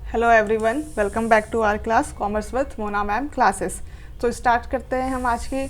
Hello everyone, welcome back to our class commerce with Mona ma'am classes. तो start करते हैं हम आज की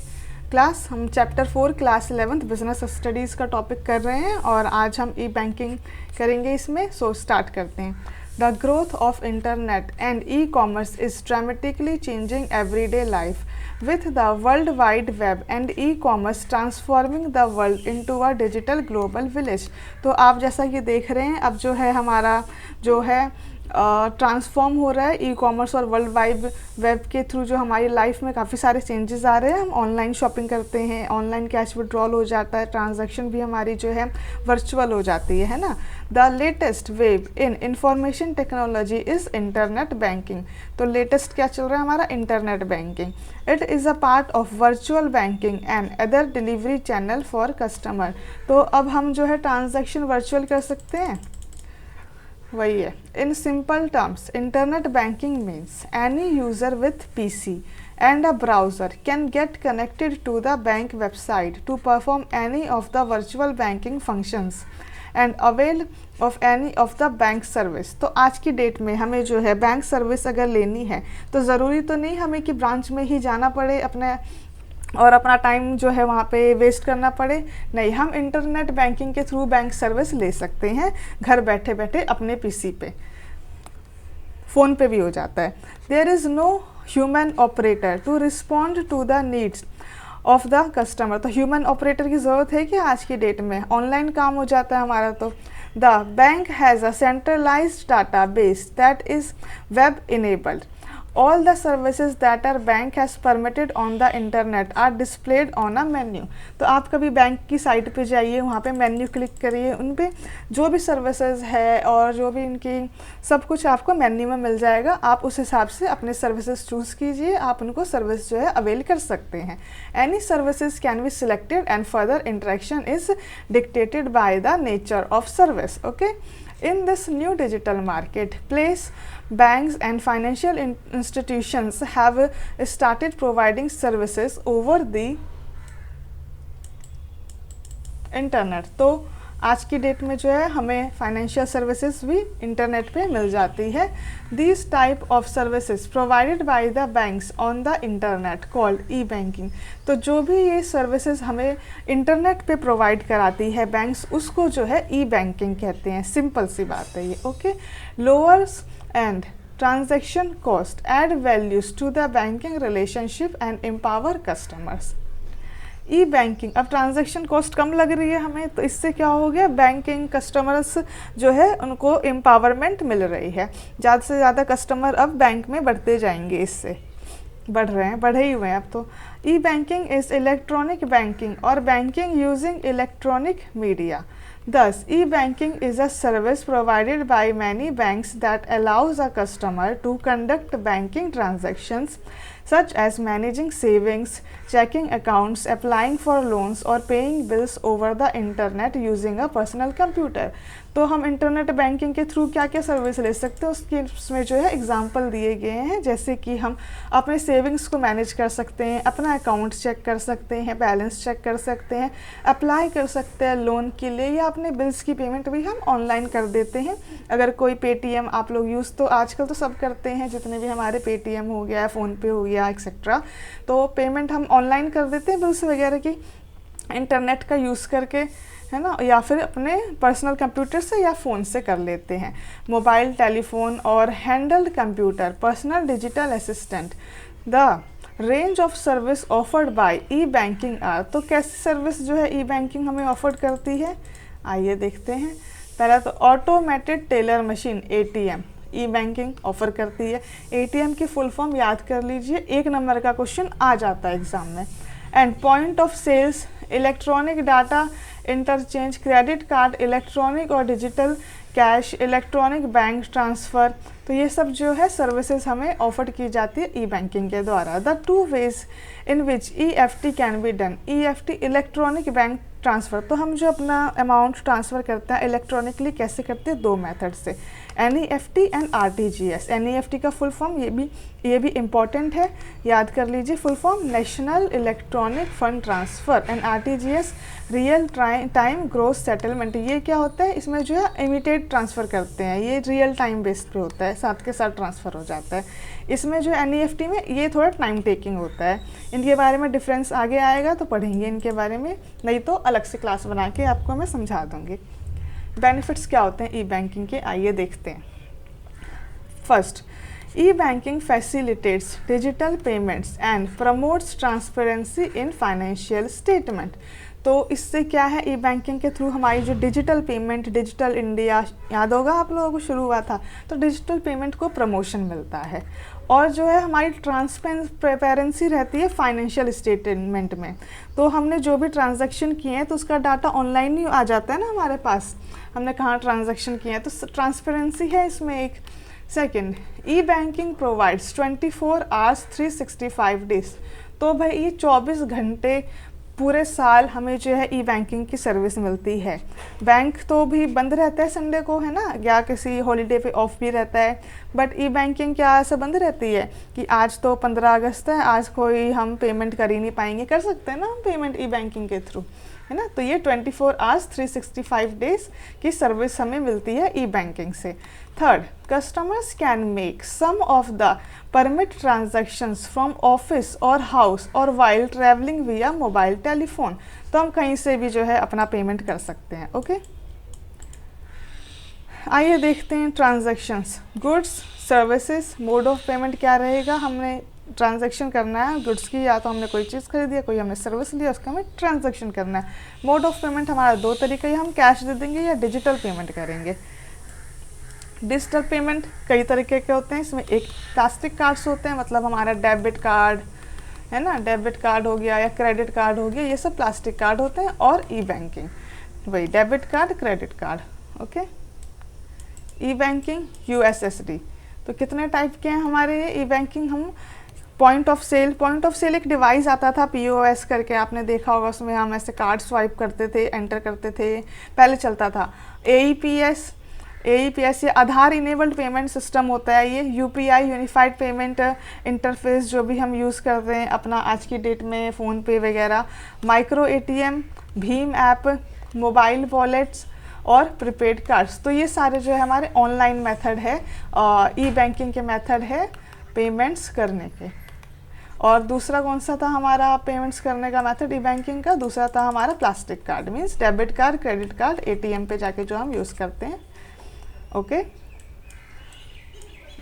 क्लास। हम chapter 4 class 11th business studies का टॉपिक कर रहे हैं और आज हम ई बैंकिंग करेंगे इसमें। सो स्टार्ट करते हैं। The growth of internet and e commerce is dramatically changing everyday life with the World Wide Web and e-commerce transforming the world into a digital global village। तो आप जैसा कि देख रहे हैं अब जो है हमारा जो है ट्रांसफॉर्म हो रहा है ई कॉमर्स और वर्ल्ड वाइड वेब के थ्रू। जो हमारी लाइफ में काफ़ी सारे चेंजेस आ रहे हैं। हम ऑनलाइन शॉपिंग करते हैं, ऑनलाइन कैश विड्रॉल हो जाता है, ट्रांजैक्शन भी हमारी जो है वर्चुअल हो जाती है ना। The latest wave in information technology is internet banking. तो लेटेस्ट क्या चल रहा है हमारा internet banking. It is a part of virtual banking and other delivery channel for customer. तो अब हम जो है ट्रांजैक्शन वर्चुअल कर सकते हैं, वही है। In simple terms internet banking means any user with PC and a browser can get connected to the bank website to perform any of the virtual banking functions and avail of any of the bank service। तो आज की date में हमें जो है bank service अगर लेनी है तो ज़रूरी तो नहीं हमें कि ब्रांच में ही जाना पड़े अपने और अपना टाइम जो है वहाँ पे वेस्ट करना पड़े। नहीं, हम इंटरनेट बैंकिंग के थ्रू बैंक सर्विस ले सकते हैं घर बैठे बैठे अपने PC पे। फ़ोन पे भी हो जाता है। There is no human operator to respond to the needs of the customer. तो ह्यूमन ऑपरेटर की ज़रूरत है कि आज की डेट में ऑनलाइन काम हो जाता है हमारा। तो the bank has a centralised data base that is web enabled. All the services that our bank has permitted on the internet are displayed on a menu। तो आप कभी बैंक की साइट पे जाइए, वहाँ पे मेन्यू क्लिक करिए, उन पे जो भी सर्विसेज है और जो भी इनकी सब कुछ आपको मेन्यू में मिल जाएगा। आप उस हिसाब से अपने सर्विसेज चूज़ कीजिए, आप उनको सर्विस जो है अवेल कर सकते हैं। Any services can be selected and further interaction is dictated by the nature of service. Okay, in this new digital marketplace, banks and financial institutions have started providing services over the internet। तो आज की date में जो है हमें financial services भी internet पे मिल जाती है। This type of services provided by the banks on the internet called E banking. तो जो भी ये सर्विसेज हमें इंटरनेट पे प्रोवाइड कराती है बैंक्स, उसको जो है ई बैंकिंग कहते हैं। सिंपल सी बात है ये। Okay, lowers and transaction cost add values to the banking relationship and empower customers. E banking, अब ट्रांजैक्शन कॉस्ट कम लग रही है हमें, तो इससे क्या हो गया, बैंकिंग कस्टमर्स जो है उनको एम्पावरमेंट मिल रही है। ज़्यादा से ज़्यादा कस्टमर अब बैंक में बढ़ते जाएंगे, इससे बढ़ रहे हैं, बढ़े ही हुए हैं अब तो। ई बैंकिंग इज़ इलेक्ट्रॉनिक बैंकिंग और banking using electronic media. Thus, e-banking is a service provided by many banks that allows a customer to conduct banking transactions such as managing savings, checking accounts, applying for loans or paying bills over the internet using a personal computer। तो हम internet banking के through क्या क्या service ले सकते हैं उसके उसमें जो है एग्जांपल दिए गए हैं। जैसे कि हम अपने सेविंग्स को मैनेज कर सकते हैं, अपना अकाउंट चेक कर सकते हैं, बैलेंस चेक कर सकते हैं, अप्लाई कर सकते हैं लोन के लिए, या अपने बिल्स की पेमेंट भी हम ऑनलाइन कर देते हैं। अगर कोई पेटीएम आप लोग यूज़ तो आजकल तो सब करते हैं, जितने भी हमारे पेटीएम हो गया, फ़ोनपे हो गया एक्सेट्रा, तो पेमेंट हम ऑनलाइन कर देते हैं बिल्स वगैरह की इंटरनेट का यूज़ करके, है ना, या फिर अपने पर्सनल कंप्यूटर से या फ़ोन से कर लेते हैं। मोबाइल टेलीफोन और handheld computer personal digital assistant. The range of service offered by e banking are. तो कैसी सर्विस जो है ई बैंकिंग हमें ऑफर करती है, आइए देखते हैं। पहला तो ऑटोमेटेड टेलर मशीन ATM ई बैंकिंग ऑफर करती है। ATM की फुल फॉर्म याद कर लीजिए, 1 नंबर का क्वेश्चन आ जाता है एग्जाम में। And point of sales, electronic data interchange, credit card, electronic और digital cash, electronic bank transfer. तो ये सब जो है सर्विसेज हमें ऑफर की जाती है ई बैंकिंग के द्वारा। The 2 ways in which EFT can be done. EFT electronic bank transfer. तो हम जो अपना अमाउंट ट्रांसफ़र करते हैं इलेक्ट्रॉनिकली कैसे करते हैं, 2 मेथड से। NEFT and RTGS। NEFT का फुल फॉर्म ये भी इम्पॉर्टेंट है, याद कर लीजिए full form, national electronic fund transfer. And RTGS real time gross settlement. ये क्या होता है, इसमें जो है इमीडिएट ट्रांसफ़र करते हैं, ये रियल टाइम बेस्ड पे होता है, साथ के साथ ट्रांसफ़र हो जाता है। इसमें जो NEFT में ये थोड़ा टाइम टेकिंग होता है। इनके बारे में डिफरेंस आगे आएगा तो पढ़ेंगे इनके बारे में, नहीं तो अलग से क्लास बना के आपको मैं समझा दूँगी। बेनिफिट्स क्या होते हैं ई बैंकिंग के, आइए देखते हैं। First, E banking facilitates digital payments and promotes transparency in financial statement. तो इससे क्या है, ई बैंकिंग के थ्रू हमारी जो डिजिटल पेमेंट, डिजिटल इंडिया याद होगा आप लोगों को शुरू हुआ था, तो डिजिटल पेमेंट को प्रमोशन मिलता है। और जो है हमारी ट्रांसपेरेंसी रहती है फाइनेंशियल स्टेटमेंट में। तो हमने जो भी ट्रांजैक्शन किए हैं तो उसका डाटा ऑनलाइन ही आ जाता है ना हमारे पास, हमने कहाँ ट्रांजैक्शन किए हैं, तो ट्रांसपेरेंसी है इसमें एक। सेकंड, ई बैंकिंग प्रोवाइड्स 24 आवर्स 365 डेज। तो भाई ये 24 घंटे पूरे साल हमें जो है ई बैंकिंग की सर्विस मिलती है। बैंक तो भी बंद रहता है संडे को, है ना, या किसी हॉलीडे पे ऑफ भी रहता है, बट ई बैंकिंग क्या ऐसा बंद रहती है कि आज तो 15 अगस्त है, आज कोई हम पेमेंट कर ही नहीं पाएंगे, कर सकते हैं ना हम पेमेंट ई बैंकिंग के थ्रू, है ना। तो ये 24 आवर्स 365 डेज की सर्विस हमें मिलती है ई बैंकिंग से। Third, customers can make some of the permit transactions from office और हाउस और while travelling via mobile telephone. तो हम कहीं से भी जो है अपना पेमेंट कर सकते हैं। ओके, आइए देखते हैं transactions, goods, services. Mode of payment क्या रहेगा, हमने ट्रांजैक्शन करना है गुड्स की, या तो हमने कोई चीज़ खरीदी है, कोई हमने सर्विस लिया, उसका हमें ट्रांजैक्शन करना है। मोड ऑफ पेमेंट हमारा दो तरीके, हम कैश दे देंगे या डिजिटल पेमेंट करेंगे। डिजिटल पेमेंट कई तरीके के होते हैं, इसमें एक प्लास्टिक कार्ड्स होते हैं, मतलब हमारा डेबिट कार्ड है ना, डेबिट कार्ड हो गया या क्रेडिट कार्ड हो गया, ये सब प्लास्टिक कार्ड होते हैं। और ई बैंकिंग, वही debit card, credit card. Okay, e banking USSD। तो कितने टाइप के हैं हमारे ये ई बैंकिंग, हम पॉइंट ऑफ सेल एक डिवाइस आता था POS करके, आपने देखा होगा, उसमें हम ऐसे कार्ड स्वाइप करते थे, एंटर करते थे, पहले चलता था। AEPS ये आधार इनेबल्ड पेमेंट सिस्टम होता है। ये UPI यूनिफाइड पेमेंट इंटरफेस जो भी हम यूज़ करते हैं अपना आज की डेट में, फ़ोन पे वगैरह। Micro ATM, Bhim app, mobile wallets और प्रीपेड कार्ड्स। तो ये सारे जो है हमारे ऑनलाइन मेथड है, ई बैंकिंग के मेथड है पेमेंट्स करने के। और दूसरा कौन सा था हमारा पेमेंट्स करने का मेथड ई बैंकिंग का, दूसरा था हमारा plastic card, means debit card, credit card, ATM पे जाके जो हम यूज़ करते हैं। ओके,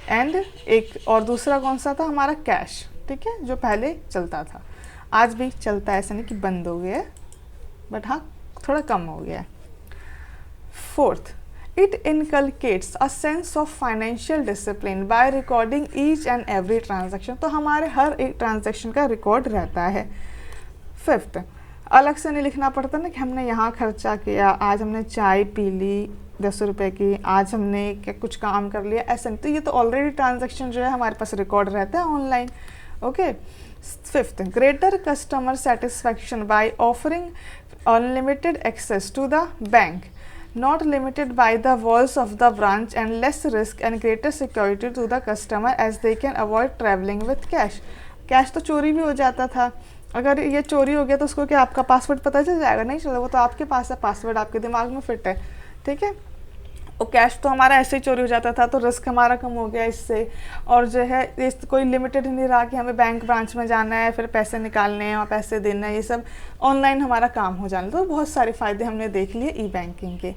एंड एक और दूसरा कौन सा था हमारा कैश, ठीक है, जो पहले चलता था, आज भी चलता है, ऐसा नहीं कि बंद हो गया है, बट हाँ थोड़ा कम हो गया है। Fourth, it inculcates a sense of financial discipline by recording each and every transaction. तो हमारे हर एक ट्रांजैक्शन का रिकॉर्ड रहता है। फिफ्थ, अलग से नहीं लिखना पड़ता ना कि हमने यहाँ खर्चा किया, आज हमने चाय पी ली 10 रुपए की, आज हमने क्या कुछ काम कर लिया, ऐसा नहीं। तो ये तो ऑलरेडी ट्रांजैक्शन जो है हमारे पास रिकॉर्ड रहता है online. Okay, fifth, greater customer satisfaction by offering unlimited access to the bank, not limited by the walls of the branch, and less risk and greater security to the customer as they can avoid traveling with cash। Cash तो चोरी भी हो जाता था, अगर ये चोरी हो गया तो उसको क्या आपका पासवर्ड पता चल जाएगा, नहीं चलो, वो तो आपके पास है, पासवर्ड आपके दिमाग में फिट है, ठीक है। और कैश तो हमारा ऐसे ही चोरी हो जाता था, तो रिस्क हमारा कम हो गया इससे। और जो है इस कोई लिमिटेड नहीं रहा कि हमें बैंक ब्रांच में जाना है, फिर पैसे निकालने हैं और पैसे देना है, ये सब ऑनलाइन हमारा काम हो जाना। तो बहुत सारे फ़ायदे हमने देख लिए ई बैंकिंग के।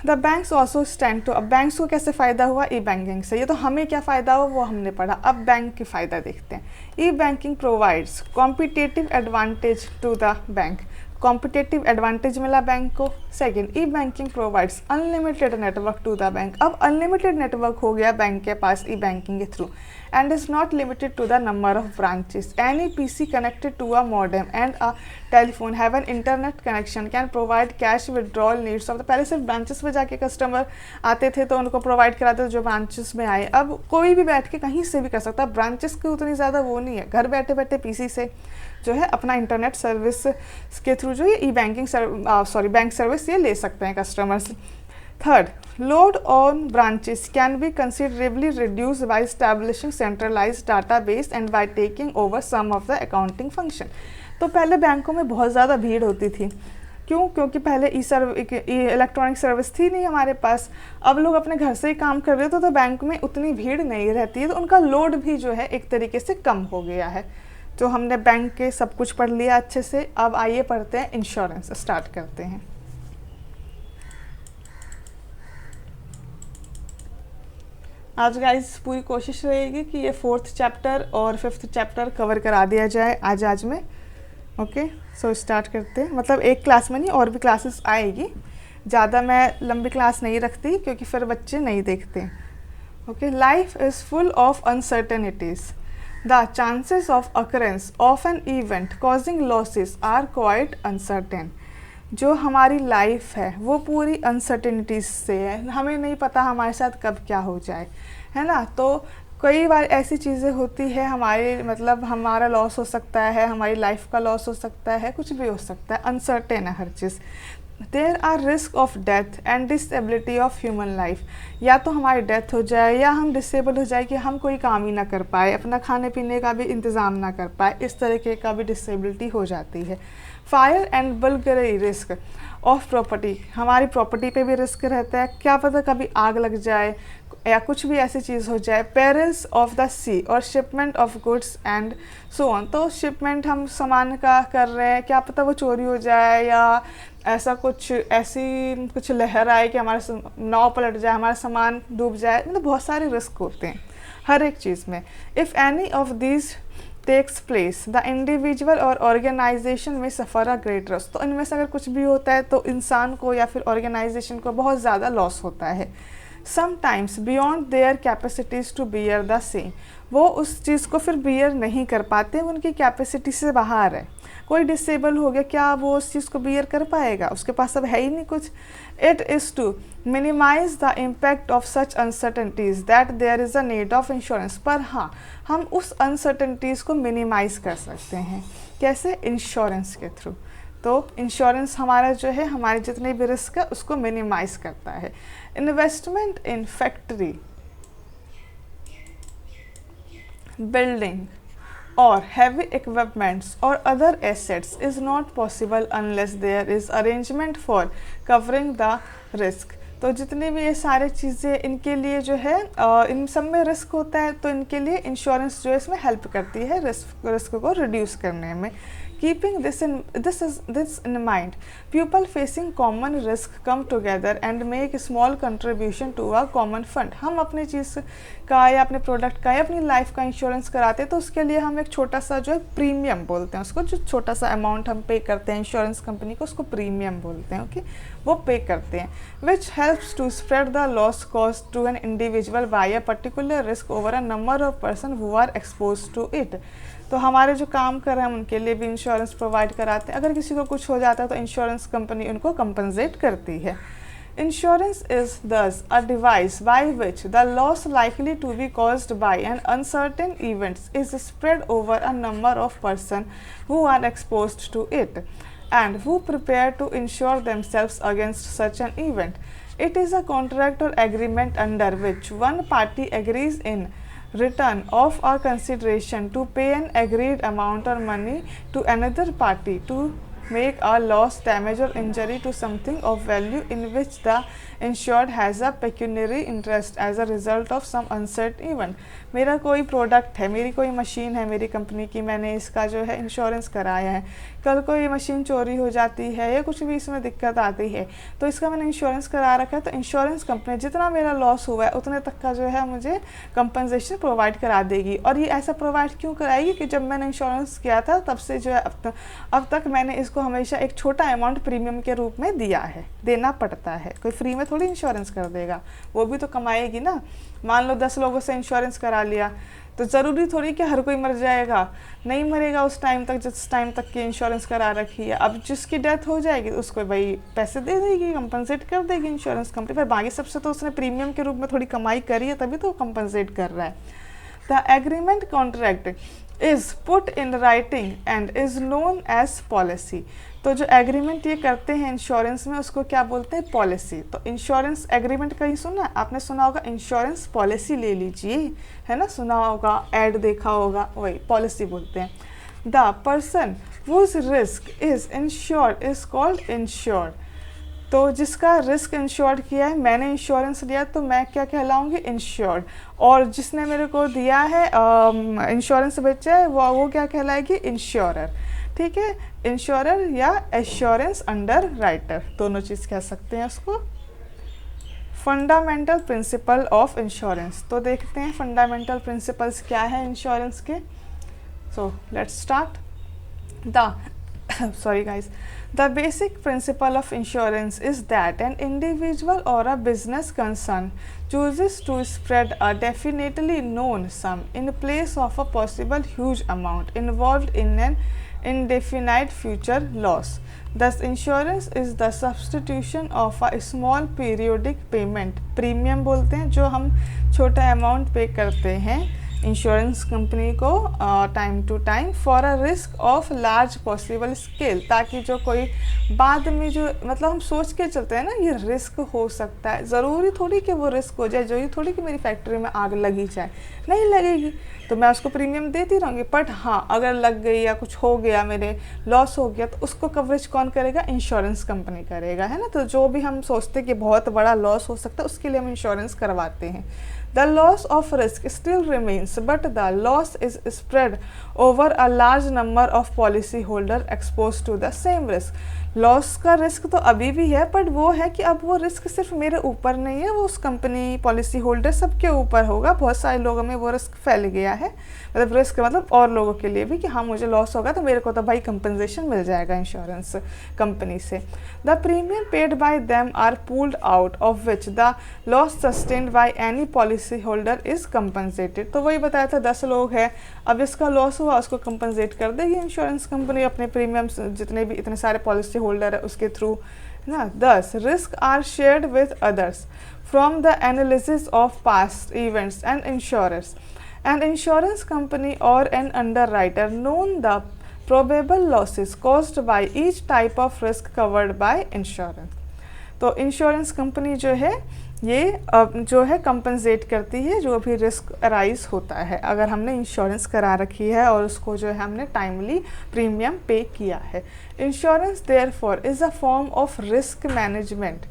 The banks also stand to, अब बैंक्स को कैसे फ़ायदा हुआ ई बैंकिंग से, ये तो हमें क्या फ़ायदा हुआ वो हमने पढ़ा, अब बैंक की फ़ायदा देखते हैं। E banking provides competitive advantage to the bank, competitive advantage मिला बैंक को। Second, e banking provides unlimited network to the bank, अब अनलिमिटेड नेटवर्क हो गया बैंक के पास ई बैंकिंग के through. And is not limited to the number of branches, any PC connected to a modem and a telephone have an internet connection can provide cash withdrawal needs of the. पहले सिर्फ branches में जाके customer आते थे तो उनको provide कराते थे जो ब्रांचेस में आए, अब कोई भी बैठ के कहीं से भी कर सकता है, ब्रांचेस की उतनी ज़्यादा वो नहीं है, घर बैठे बैठे PC से जो है अपना इंटरनेट सर्विस के थ्रू जो है ई बैंकिंग बैंक सर्विस ये ले सकते हैं customers. Third, load on branches can be considerably reduced by establishing centralized database and by taking over some of the accounting function. तो पहले बैंकों में बहुत ज़्यादा भीड़ होती थी, क्यों? क्योंकि पहले इलेक्ट्रॉनिक सर्विस थी नहीं हमारे पास। अब लोग अपने घर से ही काम कर रहे थे, तो बैंक में उतनी भीड़ नहीं रहती है, तो उनका लोड भी जो है एक तरीके से कम हो गया है। तो हमने बैंक के सब कुछ पढ़ लिया अच्छे से। अब आइए पढ़ते हैं इंश्योरेंस, स्टार्ट करते हैं। आज गाइस पूरी कोशिश रहेगी कि ये 4th चैप्टर और 5th चैप्टर कवर करा दिया जाए आज में। ओके, सो स्टार्ट करते हैं। मतलब एक क्लास में नहीं, और भी क्लासेस आएगी। ज़्यादा मैं लंबी क्लास नहीं रखती क्योंकि फिर बच्चे नहीं देखते। Okay, life is full of uncertainties. The chances of occurrence of an event causing losses are quite uncertain. जो हमारी लाइफ है वो पूरी अनसर्टेनिटीज से है, हमें नहीं पता हमारे साथ कब क्या हो जाए, है ना। तो कई बार ऐसी चीज़ें होती है हमारे, मतलब हमारा लॉस हो सकता है, हमारी लाइफ का लॉस हो सकता है, कुछ भी हो सकता है, अनसर्टेन है हर चीज़। There are risk of death and disability of human life. या तो हमारी डेथ हो जाए या हम डिसेबल हो जाए कि हम कोई काम ही ना कर पाए, अपना खाने पीने का भी इंतज़ाम ना कर पाए, इस तरीके का भी डिसेबिलिटी हो जाती है। Fire and burglary risk of property, हमारी प्रॉपर्टी पे भी रिस्क रहता है, क्या पता कभी आग लग जाए या कुछ भी ऐसी चीज़ हो जाए। पेरिल्स ऑफ द सी और shipment of goods and so on. तो शिपमेंट हम सामान का कर रहे हैं, क्या पता वो चोरी हो जाए या ऐसा कुछ, ऐसी कुछ लहर आए कि हमारा नाव पलट जाए, हमारा सामान डूब जाए। मतलब बहुत सारे रिस्क होते हैं हर एक चीज़ में। If any of these takes place the individual और organisation may suffer a great loss. तो इनमें से अगर कुछ भी होता है तो इंसान को या फिर ऑर्गेनाइजेशन को बहुत ज़्यादा लॉस होता है। Sometimes beyond their capacities to bear the same. वो उस चीज़ को फिर बियर नहीं कर पाते, उनकी कैपेसिटी से बाहर है। कोई डिसेबल हो गया, क्या वो उस चीज़ को बियर कर पाएगा? उसके पास अब है ही नहीं कुछ। It is to minimise the impact of such uncertainties that there is a need of insurance. पर हाँ, हम उस अनसर्टेनिटीज़ को मिनिमाइज कर सकते हैं। कैसे? इंश्योरेंस के थ्रू। तो इंश्योरेंस हमारा जो है, हमारे जितने भी रिस्क है उसको मिनिमाइज करता है। Investment in factory, building or heavy equipments or other assets is not possible unless there is arrangement for covering the risk। तो जितने भी ये सारे चीज़ें, इनके लिए जो है इन सब में रिस्क होता है, तो इनके लिए इंश्योरेंस जो है इसमें हेल्प करती है रिस्क को रिड्यूस करने में। Keeping this in mind, people facing common risk come together and make a small contribution to a common fund। हम अपनी चीज़ का या अपने प्रोडक्ट का या अपनी लाइफ का इंश्योरेंस कराते हैं, तो उसके लिए हम एक छोटा सा जो है प्रीमियम बोलते हैं उसको, जो छोटा सा अमाउंट हम पे करते हैं इंश्योरेंस कंपनी को, उसको प्रीमियम बोलते हैं। ओके, वो पे करते हैं। Which helps to spread the loss cost to an individual by a particular risk over a number of person who are expose to it. तो हमारे जो काम कर रहे हैं उनके लिए भी इंश्योरेंस प्रोवाइड कराते हैं। अगर किसी को कुछ हो जाता है तो इंश्योरेंस कंपनी उनको कंपनसेट करती है। Insurance is thus a device by which the loss likely to be caused by an uncertain events is spread over a number of person who are exposed to it and who prepare to insure themselves against such an event. It is a contract or agreement under which one party agrees in return of or consideration to pay an agreed amount or money to another party to make a loss, damage or injury to something of value in which the insured has a pecuniary interest as a result of some uncertain event। मेरा कोई product है, मेरी कोई machine है मेरी company की, मैंने इसका जो है इंश्योरेंस कराया है, कल को ये मशीन चोरी हो जाती है या कुछ भी इसमें दिक्कत आती है तो इसका मैंने इंश्योरेंस करा रखा है, तो इंश्योरेंस कंपनी जितना मेरा लॉस हुआ है उतने तक का जो है मुझे कंपनसेशन प्रोवाइड करा देगी। और ये ऐसा प्रोवाइड क्यों कराएगी कि जब मैंने इंश्योरेंस किया था तब से जो है अब तक मैंने इसको हमेशा एक छोटा अमाउंट प्रीमियम के रूप में दिया है, देना पड़ता है। कोई फ्री में थोड़ी इंश्योरेंस कर देगा, वो भी तो कमाएगी ना। मान लो 10 लोगों से इंश्योरेंस करा लिया तो ज़रूरी थोड़ी कि हर कोई मर जाएगा, नहीं मरेगा उस टाइम तक जिस टाइम तक की इंश्योरेंस करा रखी है। अब जिसकी डेथ हो जाएगी उसको भाई पैसे दे देगी, कंपनसेट कर देगी इंश्योरेंस कंपनी, पर बाकी सबसे तो उसने प्रीमियम के रूप में थोड़ी कमाई करी है तभी तो कंपनसेट कर रहा है। The agreement contract is put in writing and is known as policy. तो जो एग्रीमेंट ये करते हैं इंश्योरेंस में उसको क्या बोलते हैं? पॉलिसी। तो इंश्योरेंस एग्रीमेंट कहीं सुना है आपने? सुना होगा इंश्योरेंस पॉलिसी ले लीजिए, है ना, सुना होगा, ऐड देखा होगा, वही पॉलिसी बोलते हैं। The person whose risk is insured is called insured. तो जिसका रिस्क इंश्योर्ड किया है, मैंने इंश्योरेंस लिया तो मैं क्या कहलाऊंगी? इंश्योर्ड। और जिसने मेरे को दिया है इंश्योरेंस बेचा है वो क्या कहलाएगी? इंश्योरर। ठीक है, इंश्योरर या एश्योरेंस अंडर राइटर, दोनों चीज़ कह सकते हैं उसको। फंडामेंटल प्रिंसिपल ऑफ इंश्योरेंस, तो देखते हैं फंडामेंटल प्रिंसिपल्स क्या है इंश्योरेंस के। So let's start. Sorry guys, the basic principle of insurance is that an individual or a business concern chooses to spread a definitely known sum in place of a possible huge amount involved in an indefinite future loss. Thus insurance is the substitution of a small periodic payment, premium बोलते हैं, जो हम छोटा amount pay करते हैं insurance company को time to time for a risk of large possible scale, ताकि जो कोई बाद में जो मतलब हम सोच के चलते हैं ना ये रिस्क हो सकता है, ज़रूरी थोड़ी कि वो रिस्क हो जाए, जरूरी थोड़ी कि मेरी फैक्ट्री में आग लगी जाए, नहीं लगेगी तो मैं उसको प्रीमियम देती रहूँगी। बट हाँ, अगर लग गई या कुछ हो गया, मेरे लॉस हो गया, तो उसको कवरेज कौन करेगा? इंश्योरेंस कंपनी करेगा, है ना। तो जो भी हम सोचते हैं कि बहुत बड़ा लॉस हो सकता है उसके लिए हम इंश्योरेंस करवाते हैं। The loss of risk still remains, but the loss is spread over a large number of policyholders exposed to the same risk. Loss का रिस्क तो अभी भी है, बट वो है कि अब वो रिस्क सिर्फ मेरे ऊपर नहीं है, वो उस कंपनी पॉलिसी होल्डर सबके ऊपर होगा। बहुत सारे लोगों में वो रिस्क फैल गया है, मतलब रिस्क मतलब और लोगों के लिए भी कि हाँ मुझे लॉस होगा तो मेरे को तो भाई कंपनसेशन मिल जाएगा इंश्योरेंस कंपनी से। The premium paid by them are pooled out of which the loss sustained by any policy holder is compensated. तो वही बताया था 10 लोग हैं, अब इसका लॉस हुआ उसको कंपनसेट कर देगी इंश्योरेंस कंपनी अपने प्रीमियम जितने भी इतने सारे पॉलिसी होल्डर है उसके थ्रू ना। 10 risk are shared with others from the analysis of past events and insurers and insurance company और an underwriter known the probable losses caused by each type of risk covered by insurance. तो insurance company जो है ये जो है compensate करती है जो भी रिस्क अराइज होता है अगर हमने इंश्योरेंस करा रखी है और उसको जो है हमने टाइमली प्रीमियम पे किया है। Insurance therefore is a form of risk management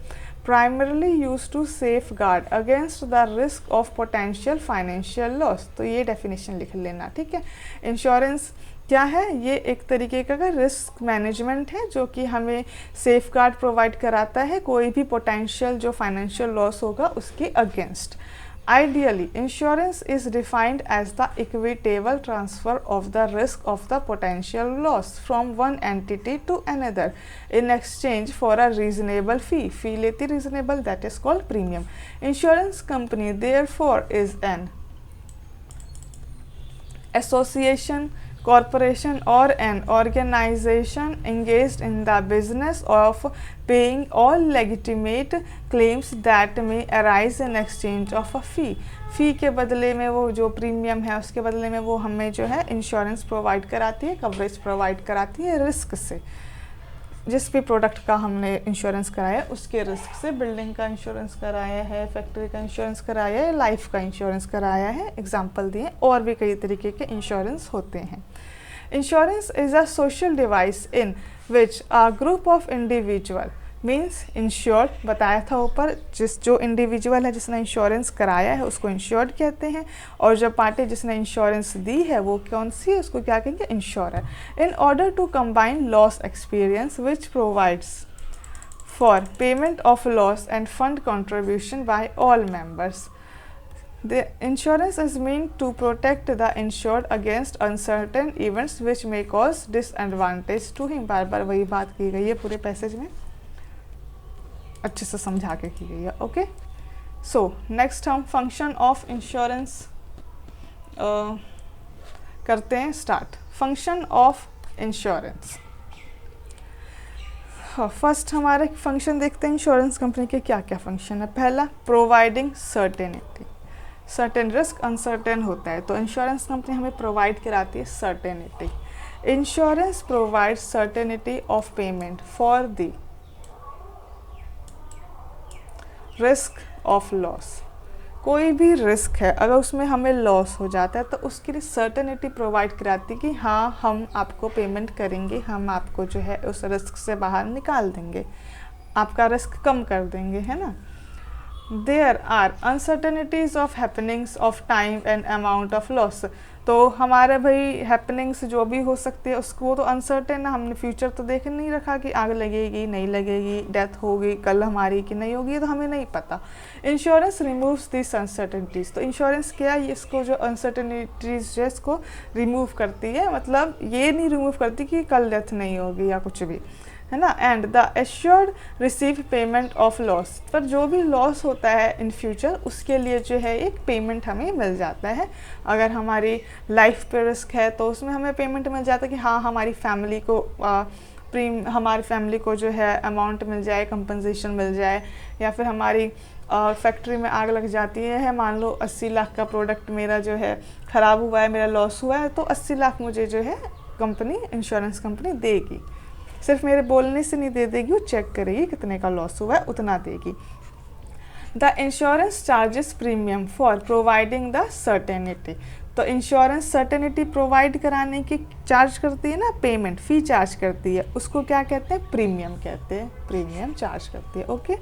primarily used to safeguard against the risk of potential financial loss। तो ये डेफिनेशन लिख लेना, ठीक है। इंश्योरेंस क्या है? ये एक तरीके का रिस्क मैनेजमेंट है जो कि हमें सेफ गार्ड प्रोवाइड कराता है कोई भी पोटेंशियल जो फाइनेंशियल लॉस होगा उसके against. Ideally, insurance is defined as the equitable transfer of the risk of the potential loss from one entity to another in exchange for a reasonable fee. Fee लेती reasonable, that is called premium. Insurance company therefore is an association, corporation or an organization engaged in the business of paying all legitimate claims that may arise in exchange of a fee। फ़ी के बदले में वो जो premium है उसके बदले में वो हमें जो है इंश्योरेंस प्रोवाइड कराती है, कवरेज प्रोवाइड कराती है रिस्क से। जिस भी प्रोडक्ट का हमने इंश्योरेंस कराया उसके रिस्क से, बिल्डिंग का इंश्योरेंस कराया है, फैक्ट्री का इंश्योरेंस कराया है, लाइफ का इंश्योरेंस कराया है, एग्जांपल दिए, और भी कई तरीके के इंश्योरेंस होते हैं। Insurance is a social device in which a group of individual means insured, बताया था ऊपर, जो इंडिविजुअल है जिसने इंश्योरेंस कराया है उसको इंश्योर्ड कहते हैं, और जो पार्टी जिसने इंश्योरेंस दी है वो कौन सी है उसको क्या कहेंगे? Insurer. In order to combine loss experience which provides for payment of loss and fund contribution by all members. The insurance is meant to protect the insured against uncertain events which may cause disadvantage to him। बार बार वही बात की गई है पूरे passage में, अच्छे से समझा के की गई है। ओके, सो नेक्स्ट हम फंक्शन ऑफ इंश्योरेंस करते हैं start. Function of insurance, first हमारे फंक्शन देखते हैं इंश्योरेंस कंपनी के क्या क्या फंक्शन है। पहला, providing certainty. Certain risk uncertain होता है, तो इंश्योरेंस कंपनी हमें प्रोवाइड कराती है certainty. Insurance provides certainty of payment for the risk of loss. कोई भी रिस्क है, अगर उसमें हमें लॉस हो जाता है तो उसके लिए सर्टेनिटी प्रोवाइड कराती है कि हाँ हम आपको पेमेंट करेंगे, हम आपको जो है उस रिस्क से बाहर निकाल देंगे, आपका रिस्क कम कर देंगे, है ना। There are uncertainties of happenings of time and amount of loss. तो हमारे भाई हैपनिंग्स जो भी हो सकती है उसको तो अनसर्टेन है, हमने फ्यूचर तो देख नहीं रखा कि आग लगेगी नहीं लगेगी, डेथ होगी कल हमारी कि नहीं होगी, तो हमें नहीं पता। Insurance removes this uncertainties. तो इंश्योरेंस क्या है, इसको जो अनसर्टेनिटीज है इसको रिमूव करती है, मतलब ये नहीं रिमूव करती कि कल डेथ नहीं होगी या कुछ भी, है ना। And the assured receive payment of loss. पर जो भी लॉस होता है इन फ्यूचर उसके लिए जो है एक पेमेंट हमें मिल जाता है। अगर हमारी लाइफ पे रिस्क है तो उसमें हमें पेमेंट मिल जाता है कि हाँ हमारी फैमिली को हमारी फैमिली को जो है अमाउंट मिल जाए, कंपनसेशन मिल जाए। या फिर हमारी फैक्ट्री में आग लग जाती है, मान लो 80 लाख का प्रोडक्ट मेरा जो है ख़राब हुआ है, मेरा लॉस हुआ है, तो 80 लाख मुझे जो है कंपनी इंश्योरेंस कंपनी देगी। सिर्फ मेरे बोलने से नहीं दे देगी, वो चेक करेगी कितने का लॉस हुआ है उतना देगी। The insurance charges premium for providing the certainty. तो इंश्योरेंस सर्टेनिटी प्रोवाइड कराने की चार्ज करती है ना, पेमेंट फ़ी चार्ज करती है, उसको क्या कहते हैं, प्रीमियम कहते हैं, प्रीमियम चार्ज करती है। ओके।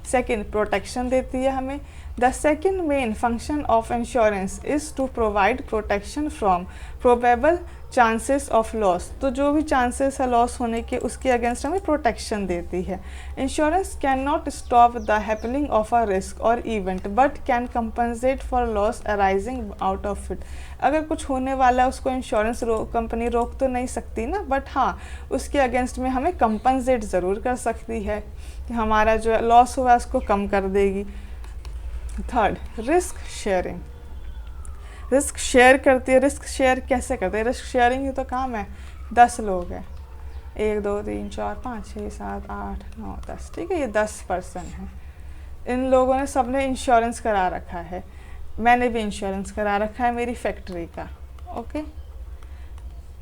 सेकेंड, प्रोटेक्शन देती है हमें। The second main function of insurance is to provide protection from probable chances of loss. तो जो भी चांसेस है लॉस होने के उसके अगेंस्ट हमें प्रोटेक्शन देती है। Insurance can not stop the happening of a risk or event but can compensate for loss arising out of it. अगर कुछ होने वाला है उसको इंश्योरेंस कंपनी रोक तो नहीं सकती ना, बट हाँ उसके अगेंस्ट में हमें कंपनसेट ज़रूर कर सकती है कि हमारा जो लॉस हुआ है उसको कम कर देगी। Third, risk sharing. Risk share करती है। रिस्क शेयर कैसे करते हैं, रिस्क शेयरिंग ही तो काम है। 10 लोग हैं, 1 2 3 4 5 6 7 8 9 10, ठीक है, ये 10 पर्सन हैं। इन लोगों ने सबने इंश्योरेंस करा रखा है, मैंने भी इंश्योरेंस करा रखा है मेरी फैक्ट्री का। ओके,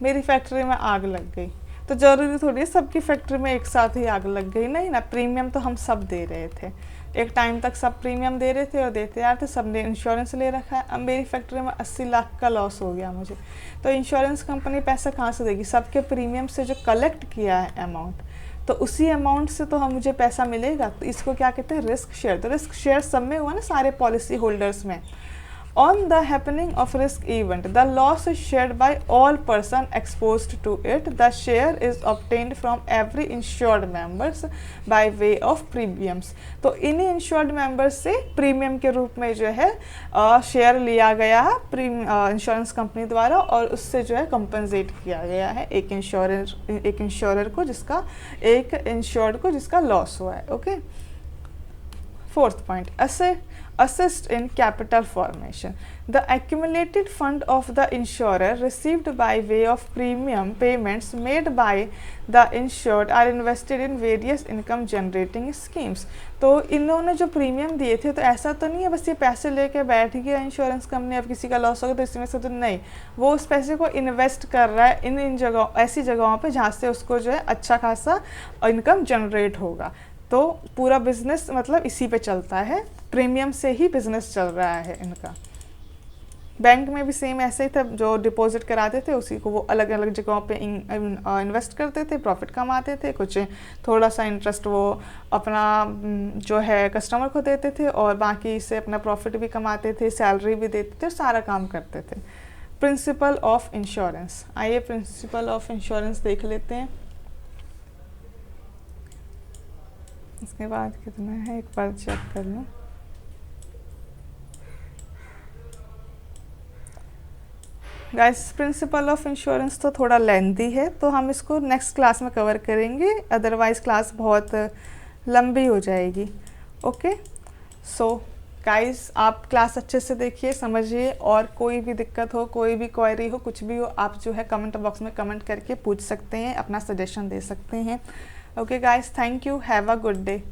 मेरी फैक्ट्री में आग लग गई तो ज़रूरी थोड़ी है सबकी फैक्ट्री में एक साथ ही आग लग गई, नहीं ना। प्रीमियम तो हम सब दे रहे थे, एक टाइम तक सब प्रीमियम दे रहे थे और देते आ रहे थे, सब ने इंश्योरेंस ले रखा है। अब मेरी फैक्ट्री में 80 लाख का लॉस हो गया मुझे, तो इंश्योरेंस कंपनी पैसा कहाँ से देगी, सबके प्रीमियम से जो कलेक्ट किया है अमाउंट, तो उसी अमाउंट से तो हम मुझे पैसा मिलेगा। तो इसको क्या कहते हैं, रिस्क शेयर। तो रिस्क शेयर सब में हुआ ना, सारे पॉलिसी होल्डर्स में। On the happening of risk event, the loss is shared by all person exposed to it. The share is obtained from every insured members by way of premiums. तो इन्हीं insured members से premium के रूप में जो है share लिया गया है इंश्योरेंस कंपनी द्वारा, और उससे जो है कंपनसेट किया गया है एक इंश्योरर को, जिसका एक इंश्योर्ड को जिसका लॉस हुआ है। Okay. Fourth point, assist in capital formation. The accumulated fund of the insurer received by way of premium payments made by the insured are invested in various income generating schemes. तो इन्होंने जो premium दिए थे तो ऐसा तो नहीं है बस ये पैसे लेके बैठ गया इंश्योरेंस कंपनी, अब किसी का लॉस होगा तो इसमें से तो नहीं, वो उस पैसे को इन्वेस्ट कर रहा है इन जगह, ऐसी जगहों पे जहाँ से उसको जो है अच्छा खासा इनकम जनरेट होगा। तो पूरा बिजनेस मतलब इसी पे चलता है, प्रीमियम से ही बिजनेस चल रहा है इनका। बैंक में भी सेम ऐसे ही था, जो डिपॉजिट कराते थे उसी को वो अलग अलग जगहों पे इन्वेस्ट करते थे, प्रॉफिट कमाते थे, कुछ थोड़ा सा इंटरेस्ट वो अपना जो है कस्टमर को देते थे और बाकी से अपना प्रॉफिट भी कमाते थे, सैलरी भी देते थे, सारा काम करते थे। प्रिंसिपल ऑफ इंश्योरेंस, आइए प्रिंसिपल ऑफ इंश्योरेंस देख लेते हैं। इसके बाद कितना है एक बार चेक कर लूँ। गाइस, प्रिंसिपल ऑफ इंश्योरेंस तो थोड़ा लेंथी है, तो हम इसको नेक्स्ट क्लास में कवर करेंगे, अदरवाइज क्लास बहुत लंबी हो जाएगी। ओके, सो गाइस आप क्लास अच्छे से देखिए, समझिए, और कोई भी दिक्कत हो, कोई भी क्वेरी हो, कुछ भी हो, आप जो है कमेंट बॉक्स में कमेंट करके पूछ सकते हैं, अपना सजेशन दे सकते हैं। Okay guys, thank you, have a good day.